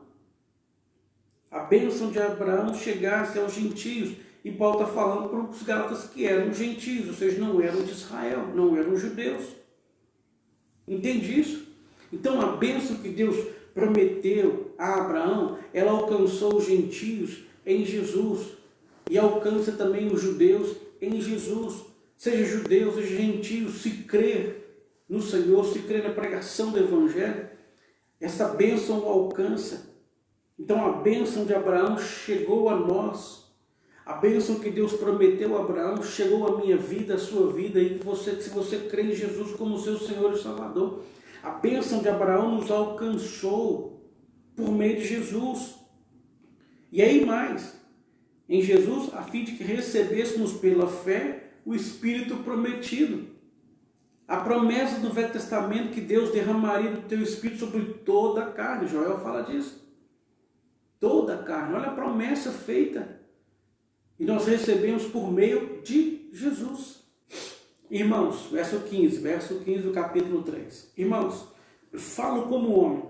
A bênção de Abraão chegasse aos gentios. E Paulo está falando para os gálatas que eram gentios, ou seja, não eram de Israel, não eram judeus. Entende isso? Então a bênção que Deus prometeu a Abraão, ela alcançou os gentios em Jesus. E alcança também os judeus em Jesus. Seja judeus, seja gentios, se crer no Senhor, se crer na pregação do Evangelho, essa bênção o alcança. Então a bênção de Abraão chegou a nós. A bênção que Deus prometeu a Abraão chegou à minha vida, à sua vida, e se você crê em Jesus como seu Senhor e Salvador. A bênção de Abraão nos alcançou por meio de Jesus. E aí mais, em Jesus, a fim de que recebêssemos pela fé o Espírito prometido. A promessa do Velho Testamento que Deus derramaria do teu Espírito sobre toda a carne. Joel fala disso. Toda a carne. Olha a promessa feita. E nós recebemos por meio de Jesus. Irmãos, verso 15 do capítulo 3. Irmãos, eu falo como homem.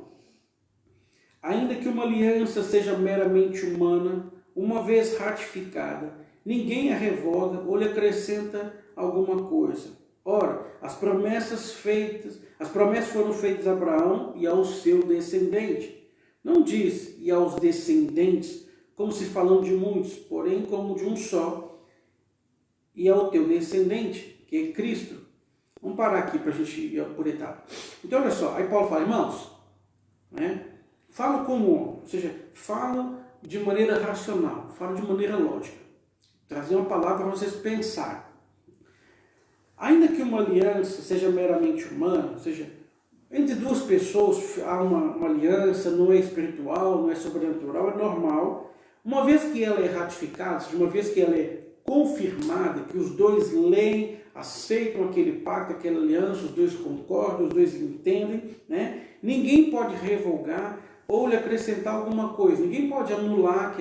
Ainda que uma aliança seja meramente humana, uma vez ratificada, ninguém a revoga ou lhe acrescenta alguma coisa. Ora, as promessas foram feitas a Abraão e ao seu descendente. Não diz e aos descendentes, como se falando de muitos, porém como de um só, e ao teu descendente, que é Cristo. Vamos parar aqui para a gente ir por etapa. Então, olha só, aí Paulo fala, irmãos, né? Fala como homem, ou seja, fala de maneira racional, fala de maneira lógica. Trazer uma palavra para vocês pensarem. Ainda que uma aliança seja meramente humana, ou seja, entre duas pessoas há uma aliança, não é espiritual, não é sobrenatural, é normal. Uma vez que ela é ratificada, uma vez que ela é confirmada, que os dois leem, aceitam aquele pacto, aquela aliança, os dois concordam, os dois entendem, né? Ninguém pode revogar ou lhe acrescentar alguma coisa, ninguém pode anular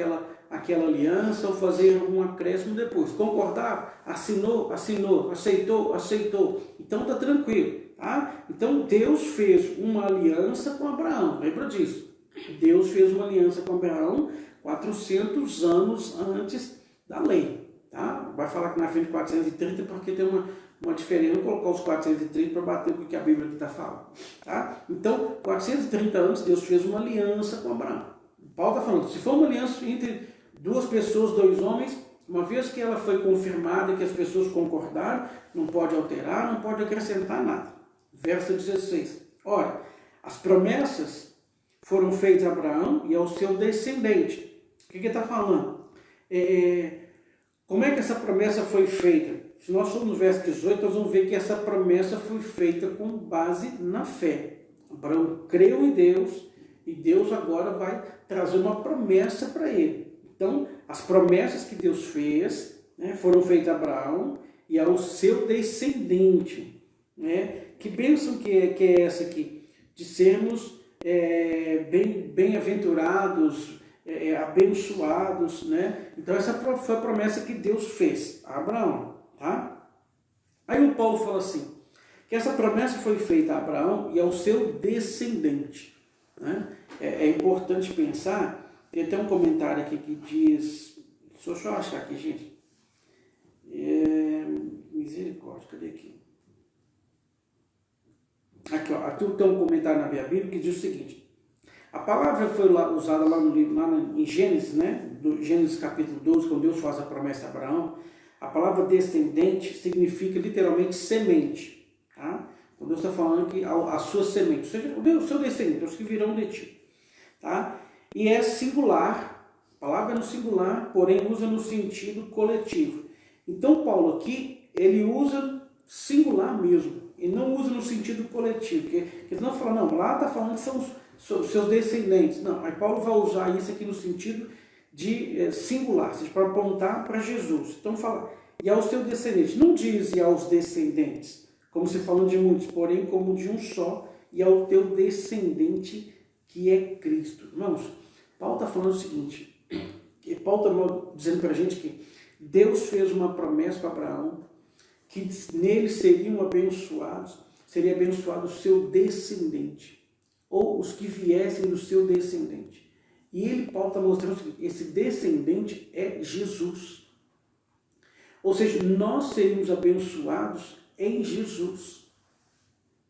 aquela aliança ou fazer um acréscimo depois. Concordar, assinou, aceitou. Então está tranquilo. Tá? Então Deus fez uma aliança com Abraão, lembra disso? Deus fez uma aliança com Abraão 400 anos antes da lei. Tá? Vai falar que na frente de 430 porque tem uma diferença, vou colocar os 430 para bater com o que a Bíblia está falando. Tá? Então, 430 anos Deus fez uma aliança com Abraão. Paulo está falando, se for uma aliança entre duas pessoas, dois homens, uma vez que ela foi confirmada e que as pessoas concordaram, não pode alterar, não pode acrescentar nada. Verso 16. Ora, as promessas foram feitas a Abraão e ao seu descendente. O que ele está falando? Como é que essa promessa foi feita? Se nós formos no verso 18, nós vamos ver que essa promessa foi feita com base na fé. Abraão creu em Deus e Deus agora vai trazer uma promessa para ele. Então, as promessas que Deus fez, né, foram feitas a Abraão e ao seu descendente. Né? Que bênção que é essa aqui? De sermos bem-aventurados, abençoados. Né? Então, essa foi a promessa que Deus fez a Abraão. Tá? Aí o Paulo fala assim, que essa promessa foi feita a Abraão e ao seu descendente. Né? É importante pensar. Tem até um comentário aqui que diz, deixa eu achar aqui, gente. Misericórdia, cadê aqui? Aqui, ó, aqui tem um comentário na minha Bíblia que diz o seguinte: a palavra foi usada lá no livro, em Gênesis, né? Do Gênesis capítulo 12, quando Deus faz a promessa a Abraão. A palavra descendente significa literalmente semente. Tá? Quando Deus está falando que a sua semente, ou seja, o seu descendente, os que virão de ti. Tá? E é singular, a palavra é no singular, porém usa no sentido coletivo. Então Paulo aqui, ele usa singular mesmo, e não usa no sentido coletivo, porque ele não fala, não, lá está falando que são os seus descendentes. Não, aí Paulo vai usar isso aqui no sentido de singular, ou seja, para apontar para Jesus. Então fala, e aos teus descendentes, não diz e aos descendentes, como se falando de muitos, porém como de um só, e ao teu descendente que é Cristo. Irmãos, Paulo está falando o seguinte, Paulo está dizendo para a gente que Deus fez uma promessa para Abraão, que nele seria abençoado o seu descendente, ou os que viessem do seu descendente. E Paulo está mostrando o seguinte, esse descendente é Jesus. Ou seja, nós seríamos abençoados em Jesus.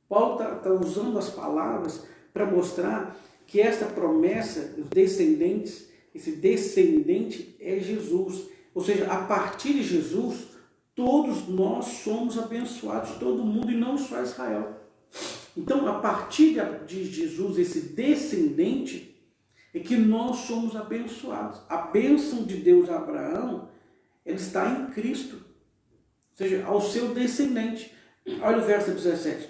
Paulo está usando as palavras para mostrar que esta promessa, os descendentes, esse descendente é Jesus. Ou seja, a partir de Jesus, todos nós somos abençoados, todo mundo e não só Israel. Então, a partir de Jesus, esse descendente, é que nós somos abençoados. A bênção de Deus a Abraão, ele está em Cristo. Ou seja, ao seu descendente. Olha o verso 17.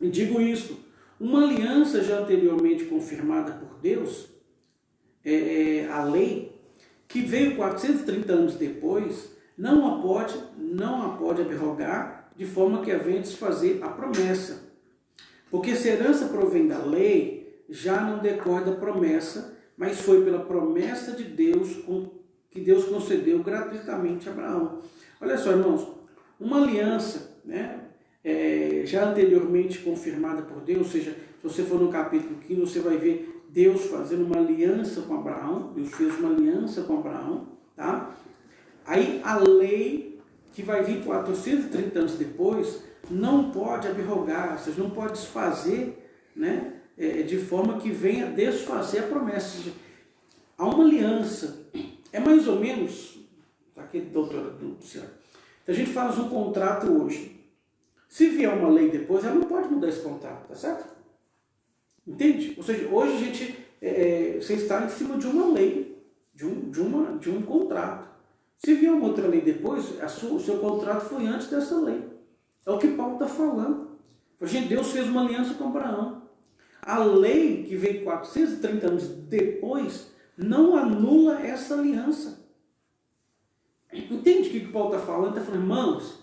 E digo isto, uma aliança já anteriormente confirmada por Deus, a lei, que veio 430 anos depois, não a pode abrogar, de forma que havia de fazer a promessa. Porque se a herança provém da lei, já não decorre da promessa, mas foi pela promessa de Deus que Deus concedeu gratuitamente a Abraão. Olha só, irmãos, uma aliança, né, já anteriormente confirmada por Deus, ou seja, se você for no capítulo 15, você vai ver Deus fazendo uma aliança com Abraão. Deus fez uma aliança com Abraão, tá? Aí a lei, que vai vir 430 anos depois, não pode abrogar, ou seja, não pode desfazer, né, de forma que venha desfazer a promessa. Há uma aliança, é mais ou menos, aqui, doutora Luciana, se a gente faz um contrato hoje, se vier uma lei depois, ela não pode mudar esse contrato, tá certo? Entende? Ou seja, hoje a gente, você está em cima de uma lei, de um contrato. Se vier uma outra lei depois, o seu contrato foi antes dessa lei. É o que Paulo está falando. Gente, Deus fez uma aliança com Abraão. A lei que veio 430 anos depois não anula essa aliança. Entende o que Paulo está falando? Ele está falando, irmãos,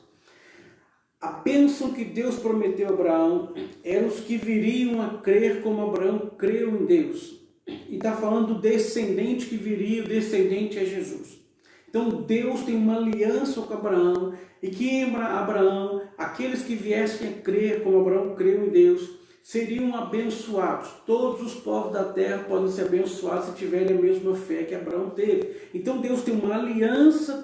a bênção que Deus prometeu a Abraão eram os que viriam a crer como Abraão creu em Deus. E está falando do descendente que viria, o descendente é Jesus. Então Deus tem uma aliança com Abraão, e que em Abraão, aqueles que viessem a crer como Abraão creu em Deus, seriam abençoados. Todos os povos da terra podem ser abençoados se tiverem a mesma fé que Abraão teve. Então Deus tem uma aliança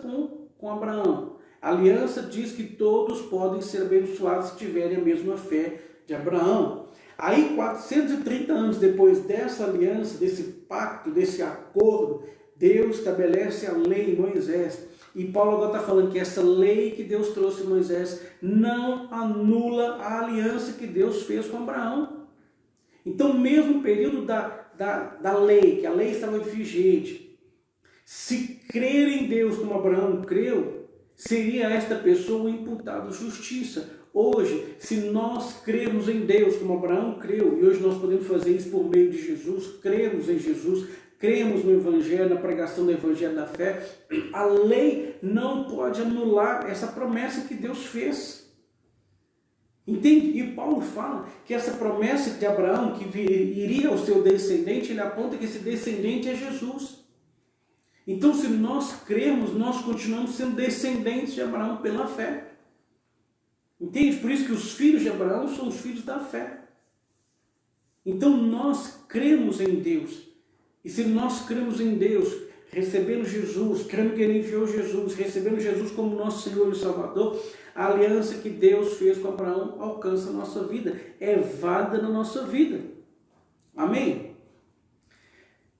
com Abraão. A aliança diz que todos podem ser abençoados se tiverem a mesma fé de Abraão. Aí 430 anos depois dessa aliança, desse pacto, desse acordo, Deus estabelece a lei em Moisés. E Paulo agora está falando que essa lei que Deus trouxe em Moisés não anula a aliança que Deus fez com Abraão. Então, mesmo no período da lei, que a lei estava vigente, se crer em Deus como Abraão creu, seria esta pessoa imputada justiça. Hoje, se nós cremos em Deus como Abraão creu, e hoje nós podemos fazer isso por meio de Jesus, cremos em Jesus, cremos no Evangelho, na pregação do Evangelho da fé, a lei não pode anular essa promessa que Deus fez. Entende? E Paulo fala que essa promessa de Abraão, que iria ao seu descendente, ele aponta que esse descendente é Jesus. Então, se nós cremos, nós continuamos sendo descendentes de Abraão pela fé. Entende? Por isso que os filhos de Abraão são os filhos da fé. Então, nós cremos em Deus. E se nós cremos em Deus, recebendo Jesus, cremos que Ele enviou Jesus, recebendo Jesus como nosso Senhor e Salvador, a aliança que Deus fez com Abraão alcança a nossa vida, é válida na nossa vida. Amém?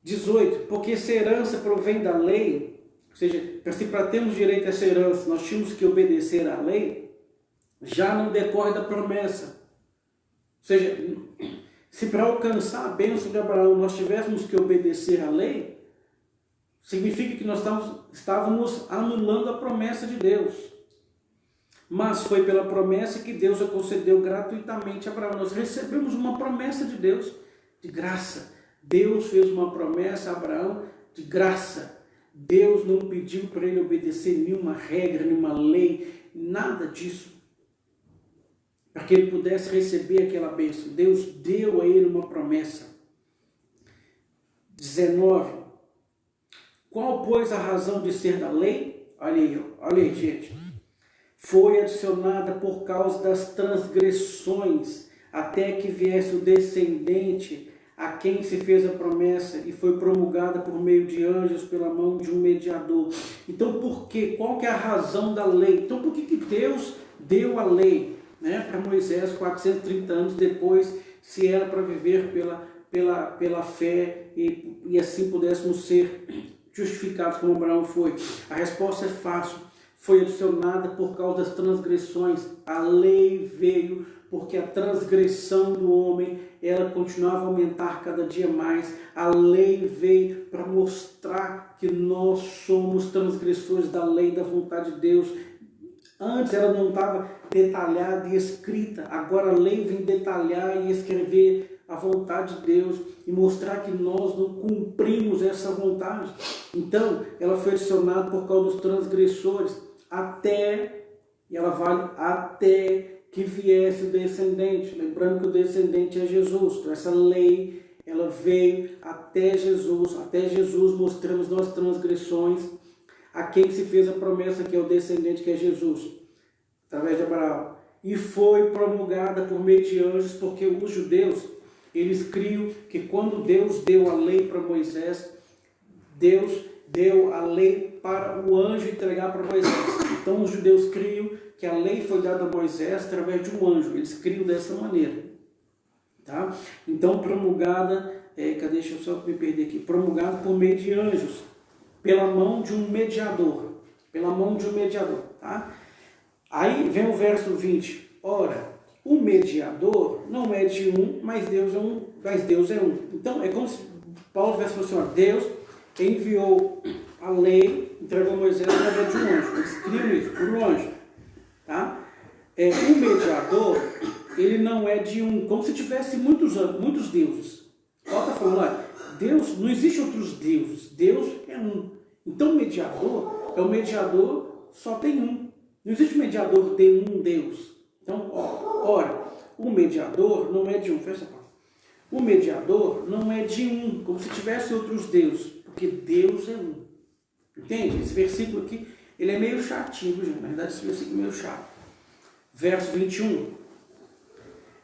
18. Porque se a herança provém da lei, ou seja, se para termos direito a essa herança nós tínhamos que obedecer à lei, já não decorre da promessa. Ou seja, se para alcançar a bênção de Abraão nós tivéssemos que obedecer à lei, significa que nós estávamos anulando a promessa de Deus. Mas foi pela promessa que Deus a concedeu gratuitamente a Abraão. Nós recebemos uma promessa de Deus de graça. Deus fez uma promessa a Abraão de graça. Deus não pediu para ele obedecer nenhuma regra, nenhuma lei, nada disso, para que ele pudesse receber aquela bênção. Deus deu a ele uma promessa. 19. Qual, pois, a razão de ser da lei? Olha aí, gente. Foi adicionada por causa das transgressões, até que viesse o descendente a quem se fez a promessa, e foi promulgada por meio de anjos pela mão de um mediador. Então, por quê? Qual que é a razão da lei? Então, por que Deus deu a lei, né, para Moisés 430 anos depois, se era para viver pela fé e assim pudéssemos ser justificados como Abraão foi? A resposta é fácil. Foi adicionada por causa das transgressões. A lei veio porque a transgressão do homem, ela continuava a aumentar cada dia mais. A lei veio para mostrar que nós somos transgressores da lei, da vontade de Deus. Antes ela não estava detalhada e escrita, agora a lei vem detalhar e escrever a vontade de Deus e mostrar que nós não cumprimos essa vontade. Então, ela foi adicionada por causa dos transgressores, e ela vale até que viesse o descendente. Lembrando que o descendente é Jesus. Então, essa lei, ela veio até Jesus mostrando as nossas transgressões, a quem se fez a promessa, que é o descendente, que é Jesus, através de Abraão. E foi promulgada por meio de anjos, porque os judeus, eles criam que quando Deus deu a lei para Moisés, Deus deu a lei para o anjo entregar para Moisés. Então os judeus criam que a lei foi dada a Moisés através de um anjo. Eles criam dessa maneira. Tá? Então promulgada, deixa eu só me perder aqui, promulgada por meio de anjos, pela mão de um mediador. Pela mão de um mediador. Tá? Aí vem o verso 20. Ora, o mediador não é de um, mas Deus é um. Então é como se Paulo tivesse falado assim, ó, Deus enviou a lei, entregou a Moisés através de um anjo. Eles criam isso, por um anjo. Tá? O mediador, ele não é de um, como se tivesse muitos deuses. Paulo está falando, olha, Deus, não existe outros deuses, Deus é um. Então o mediador é o mediador, só tem um. Não existe mediador de um Deus. Então, ora, o mediador não é de um, fecha a porta. O mediador não é de um, como se tivesse outros deuses, porque Deus é um. Entende? Esse versículo aqui, ele é meio chatinho, gente. Na verdade, esse versículo é meio chato. Verso 21.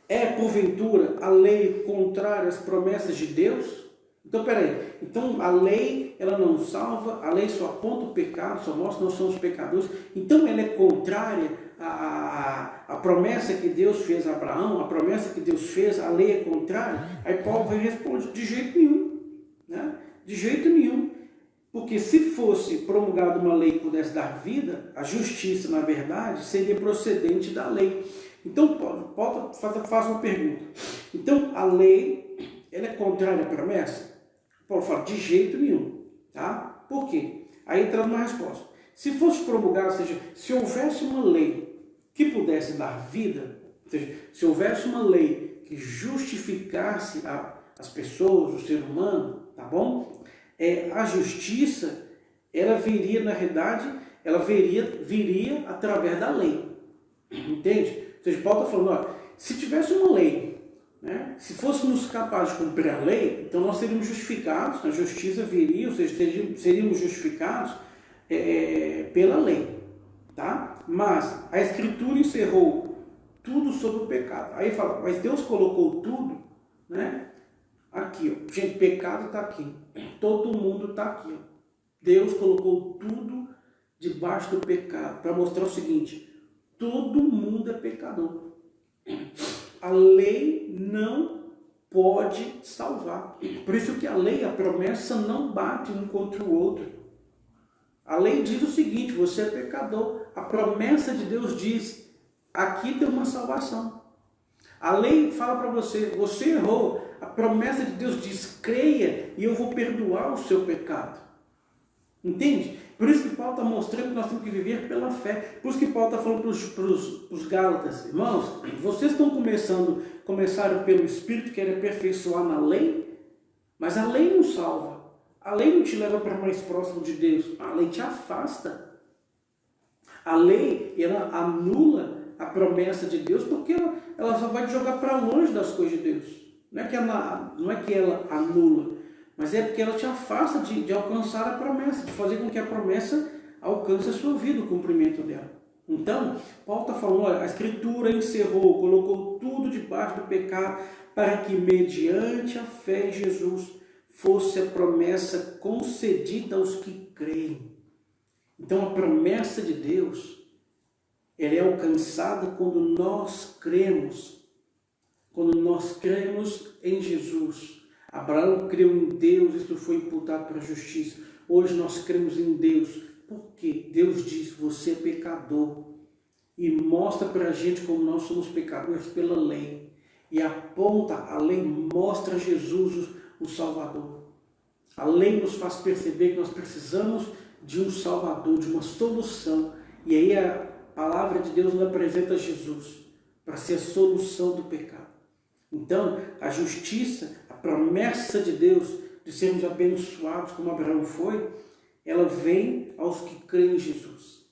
É, porventura, a lei contrária às promessas de Deus? Então, peraí. Então, a lei, ela não salva, a lei só aponta o pecado, só mostra que nós somos pecadores. Então, ela é contrária à promessa que Deus fez a Abraão, a promessa que Deus fez, a lei é contrária? Aí Paulo vai responder, de jeito nenhum. Né? De jeito nenhum. Porque se fosse promulgada uma lei que pudesse dar vida, a justiça, na verdade, seria procedente da lei. Então, Paulo faz uma pergunta. Então, a lei, ela é contrária à promessa? Paulo fala, de jeito nenhum. Tá? Por quê? Aí entra uma resposta. Se fosse promulgada, ou seja, se houvesse uma lei que pudesse dar vida, ou seja, se houvesse uma lei que justificasse as pessoas, o ser humano, tá bom? A justiça, ela viria, na realidade, ela viria através da lei. Entende? Ou seja, Paulo está falando, olha, se tivesse uma lei, né, se fôssemos capazes de cumprir a lei, então nós seríamos justificados, a justiça viria, ou seja, seríamos justificados pela lei. Tá? Mas a Escritura encerrou tudo sobre o pecado. Aí fala, mas Deus colocou tudo, né? Aqui, ó. Gente, pecado está aqui. Todo mundo está aqui. Ó. Deus colocou tudo debaixo do pecado para mostrar o seguinte: todo mundo é pecador. A lei não pode salvar. Por isso que a lei, a promessa, não bate um contra o outro. A lei diz o seguinte: você é pecador. A promessa de Deus diz: aqui tem uma salvação. A lei fala para você: você errou. A promessa de Deus diz: creia e eu vou perdoar o seu pecado. Entende? Por isso que Paulo está mostrando que nós temos que viver pela fé. Por isso que Paulo está falando para os Gálatas: irmãos, vocês começaram pelo Espírito, querem aperfeiçoar na lei, mas a lei não salva. A lei não te leva para mais próximo de Deus. A lei te afasta. A lei, ela anula a promessa de Deus, porque ela só vai te jogar para longe das coisas de Deus. Não é que ela anula, mas é porque ela te afasta de alcançar a promessa, de fazer com que a promessa alcance a sua vida, o cumprimento dela. Então, Paulo está falando, olha, a Escritura encerrou, colocou tudo debaixo do pecado, para que mediante a fé em Jesus fosse a promessa concedida aos que creem. Então, a promessa de Deus, ela é alcançada quando nós cremos. Quando nós cremos em Jesus. Abraão creu em Deus, isso foi imputado para a justiça. Hoje nós cremos em Deus, porque Deus diz: você é pecador. E mostra para a gente como nós somos pecadores pela lei. E aponta, a lei mostra Jesus, o Salvador. A lei nos faz perceber que nós precisamos de um Salvador, de uma solução. E aí a palavra de Deus nos apresenta Jesus para ser a solução do pecado. Então, a justiça, a promessa de Deus de sermos abençoados como Abraão foi, ela vem aos que creem em Jesus.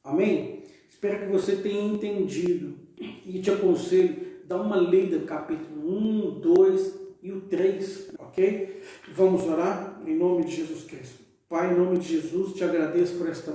Amém? Espero que você tenha entendido e te aconselho, dá uma lida, capítulo 1, 2 e o 3, ok? Vamos orar em nome de Jesus Cristo. Pai, em nome de Jesus, te agradeço por esta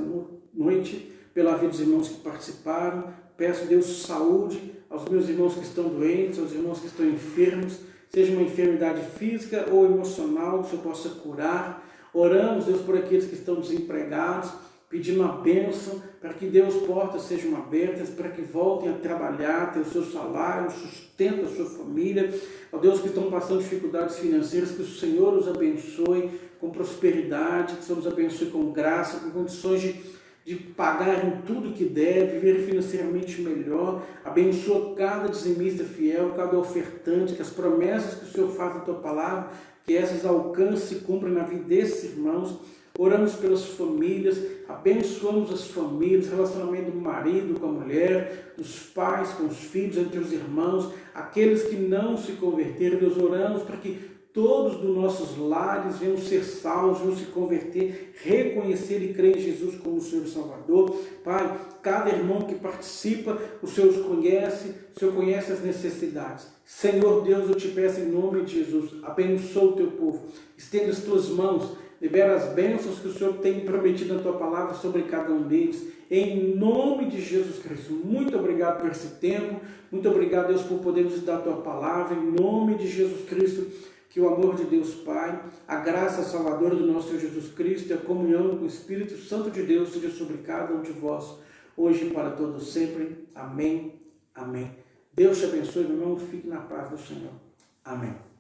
noite, pela vida dos irmãos que participaram. Peço, Deus, saúde aos meus irmãos que estão doentes, aos irmãos que estão enfermos, seja uma enfermidade física ou emocional, que o Senhor possa curar. Oramos, Deus, por aqueles que estão desempregados, pedindo uma bênção, para que, Deus, portas sejam abertas, para que voltem a trabalhar, ter o seu salário, sustento a sua família. Ó Deus, que estão passando dificuldades financeiras, que o Senhor os abençoe com prosperidade, que o Senhor os abençoe com graça, com condições de pagarem tudo que deve, viver financeiramente melhor. Abençoa cada dizimista fiel, cada ofertante, que as promessas que o Senhor faz na tua palavra, que essas alcancem e cumpram na vida desses irmãos. Oramos pelas famílias, abençoamos as famílias, relacionamento do marido com a mulher, dos pais com os filhos, entre os irmãos, aqueles que não se converteram. Deus, oramos para que todos dos nossos lares venham ser salvos, venham se converter, reconhecer e crer em Jesus como o Senhor e Salvador. Pai, cada irmão que participa, o Senhor os conhece, o Senhor conhece as necessidades. Senhor Deus, eu te peço em nome de Jesus, abençoa o teu povo, estenda as tuas mãos, libera as bênçãos que o Senhor tem prometido na tua palavra sobre cada um deles, em nome de Jesus Cristo. Muito obrigado por esse tempo, muito obrigado, Deus, por podermos dar a tua palavra, em nome de Jesus Cristo. Que o amor de Deus Pai, a graça salvadora do nosso Senhor Jesus Cristo e a comunhão com o Espírito Santo de Deus seja sobre cada um de vós, hoje e para todos sempre. Amém. Amém. Deus te abençoe, meu irmão. Fique na paz do Senhor. Amém.